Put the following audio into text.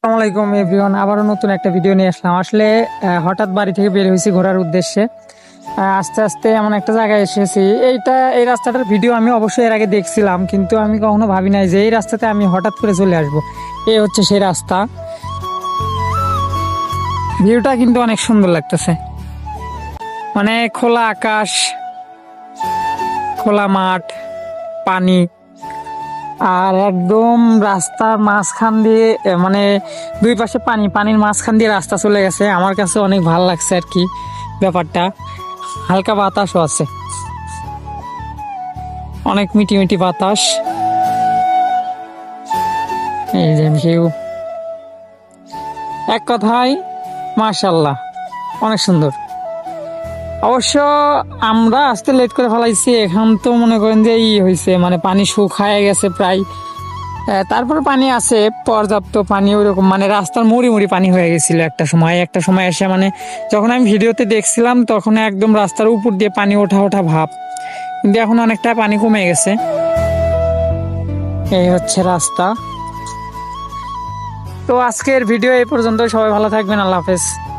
আসসালামু আলাইকুম এভরিওয়ান, আবারও নতুন একটা ভিডিও নিয়ে আসলাম। আসলে হঠাৎ বাড়ি থেকে বের হয়েছি ঘোরার উদ্দেশ্যে। আস্তে আস্তে এমন একটা জায়গায় এসেছি। এই রাস্তাটার ভিডিও আমি অবশ্যই এর আগে দেখছিলাম, কিন্তু আমি কখনো ভাবি নাই যে এই রাস্তাতে আমি হঠাৎ করে চলে আসব। এই হচ্ছে সেই রাস্তা। ভিউটা কিন্তু অনেক সুন্দর লাগতেছে, মানে খোলা আকাশ, খোলা মাঠ, পানি, আর একদম রাস্তার মাঝখান দিয়ে মানে দুই পাশে পানি, পানির মাঝখান দিয়ে রাস্তা চলে গেছে। আমার কাছে অনেক ভালো লাগছে আর কি ব্যাপারটা। হালকা বাতাসও আছে, অনেক মিটি মিটি বাতাস। এই যে ভিউ, এক কথায় মাশাল্লাহ, অনেক সুন্দর। অবশ্য আমরা আসতে লেট করে ফেলাইছি, এখন তো মনে করেন যে হয়েছে, মানে পানি শুকায় গেছে প্রায়। তারপর পানি আছে, পর্যাপ্ত পানি, ওইরকম মানে রাস্তার মুড়ি মুড়ি পানি হয়ে গেছিল একটা সময় এসে, মানে যখন আমি ভিডিওতে দেখছিলাম তখন একদম রাস্তার উপর দিয়ে পানি ওঠা ওঠা ভাব, কিন্তু এখন অনেকটা পানি কমে গেছে। এই হচ্ছে রাস্তা। তো আজকের ভিডিও এই পর্যন্ত, সবাই ভালো থাকবেন, আল্লাহ হাফেজ।